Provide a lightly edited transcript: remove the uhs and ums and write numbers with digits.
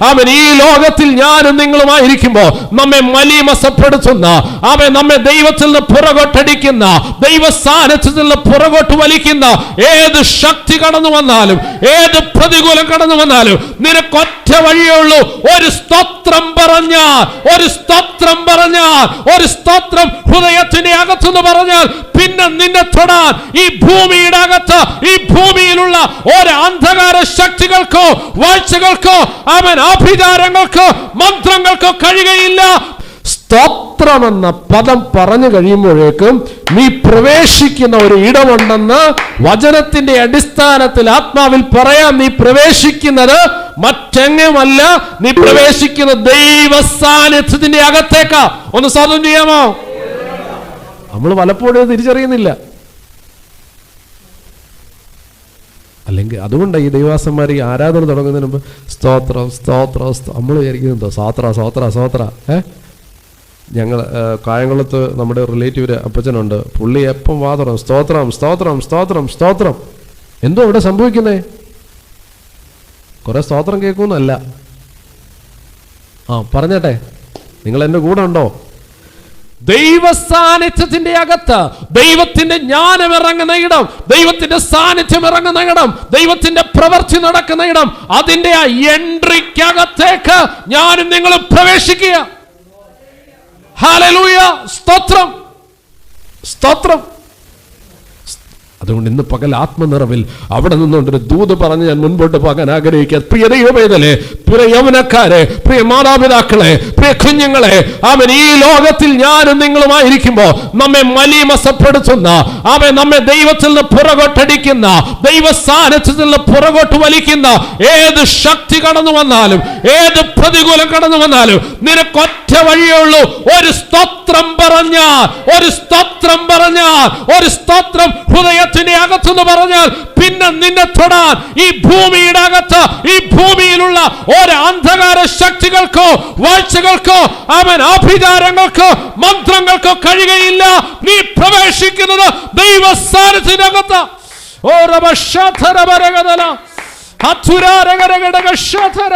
അവൻ ഈ ലോകത്തിൽ ഞാനും നിങ്ങളുമായിരിക്കുമ്പോ നമ്മെ മലീമസപ്പെടുത്തുന്ന, അവൻ നമ്മെ ദൈവത്തിൽ നിന്ന് പുറകോട്ടടിക്കുന്ന, ദൈവ സാന്നിധ്യത്തിൽ നിന്ന് പുറകോട്ട് വലിക്കുന്ന ഏത് ശക്തി കടന്നു വന്നാലും, ഏത് പ്രതികൂലം കടന്നു വന്നാലും നിനക്കൊറ്റ വഴിയേ ഉള്ളൂ. ഒരു സ്തോത്രം പറഞ്ഞാൽ, ഒരു സ്തോത്രം പറഞ്ഞാൽ, ഒരു സ്തോത്രം ഹൃദയത്തിന്റെ അകത്തുനിന്ന് പറഞ്ഞാൽ പിന്നെ നിന്നെ തൊടാൻ ഈ ഭൂമിയുടെ അകത്ത്, ഈ ഭൂമിയിലുള്ള ഒരു അന്ധകാര ശക്തികൾക്കോ വാഴ്ചകൾക്കോ അവൻ ആഭിചാരങ്ങൾക്കോ മന്ത്രങ്ങൾക്കോ കഴിയുകയില്ല. സ്തോത്രമെന്ന പദം പറഞ്ഞു കഴിയുമ്പോഴേക്കും നീ പ്രവേശിക്കുന്ന ഒരു ഇടമുണ്ടെന്ന് വചനത്തിന്റെ അടിസ്ഥാനത്തിൽ ആത്മാവിൽ പറയാം. നീ പ്രവേശിക്കുന്നത് മറ്റെങ്ങുമല്ല, നീ പ്രവേശിക്കുന്ന ദൈവ സാന്നിധ്യത്തിന്റെ അകത്തേക്കാ. ഒന്ന് സാധനം ചെയ്യാമോ? നമ്മൾ പലപ്പോഴും തിരിച്ചറിയുന്നില്ല. അല്ലെങ്കിൽ അതുകൊണ്ടാണ് ഈ ദൈവാസന്മാർ ഈ ആരാധന തുടങ്ങുന്നതിന് മുമ്പ് സ്തോത്രം സ്തോത്രം നമ്മൾ വിചാരിക്കുന്നുണ്ടോ സ്തോത്ര സ്തോത്ര സ്തോത്ര. ഞങ്ങൾ കായംകുളത്ത് നമ്മുടെ റിലേറ്റീവ് അപ്പച്ചനുണ്ട്. പുള്ളി എപ്പം വാതറം സ്തോത്രം സ്തോത്രം സ്തോത്രം സ്തോത്രം. എന്തോ ഇവിടെ സംഭവിക്കുന്നേ? കുറെ സ്തോത്രം കേൾക്കുമെന്നല്ല. പറഞ്ഞട്ടെ, നിങ്ങൾ എൻ്റെ കൂടെ ഉണ്ടോ? ദൈവ സാന്നിധ്യത്തിന്റെ അകത്ത് ദൈവത്തിന്റെ ജ്ഞാനം ഇറങ്ങുന്ന ഇടം, ദൈവത്തിന്റെ സാന്നിധ്യം ഇറങ്ങുന്ന ഇടം, ദൈവത്തിന്റെ പ്രവൃത്തി നടക്കുന്ന ഇടം, അതിന്റെ ആ എൻട്രിക്കകത്തേക്ക് ഞാനും നിങ്ങളും പ്രവേശിക്കുക. ഹല്ലേലൂയ, സ്തോത്രം സ്തോത്രം. അതുകൊണ്ട് ഇന്ന് പകൽ ആത്മനിറവിൽ അവിടെ നിന്നുകൊണ്ടൊരു ദൂത് പറഞ്ഞ് ഞാൻ മുൻപോട്ട് പോകാൻ ആഗ്രഹിക്കുക. പ്രിയ ദൈവവേദനെ, പ്രിയ യൗവനക്കാരെ, പ്രിയ മാതാപിതാക്കളെ, പ്രിയ കുഞ്ഞുങ്ങളെ, അവൻ ഈ ലോകത്തിൽ ഞാനും നിങ്ങളുമായിരിക്കുമ്പോ നമ്മെ മലീമസപ്പെടുത്തുന്ന, അവൻ നമ്മെ ദൈവത്തിൽ നിന്ന് പുറകോട്ടടിക്കുന്ന, ദൈവ സാന്നിധ്യത്തിൽ നിന്ന് പുറകോട്ട് വലിക്കുന്ന ഏത് ശക്തി കടന്നു വന്നാലും, ഏത് പ്രതികൂലം കടന്നു വന്നാലും നിനക്കൊറ്റ വഴിയേ ഉള്ളൂ. ഒരു സ്തോത്രം പറഞ്ഞാൽ, ഒരു സ്തോത്രം പറഞ്ഞാൽ, ഒരു സ്തോത്രം ഹൃദയത്തിന്റെ അകത്തുനിന്ന് പറഞ്ഞാൽ പിന്നെ നിന്നെ തൊടാൻ ഈ ഭൂമിയുടെ അകത്ത്, ഈ ഭൂമിയിലുള്ള ഒരു അന്ധകാര ശക്തികൾക്കോ വാഴ്ചകൾക്കോ അവൻ ആഭിചാരങ്ങൾക്കോ മന്ത്രങ്ങൾക്കോ കഴിയുകയില്ല. നീ പ്രവേശിക്കുന്നത് ദൈവ സാന്നിധ്യത്തിനകത്ത്. ഓ രബ ശാഥര ബരഗദല ഹതുരാരഗരഗടഗ ശാഥര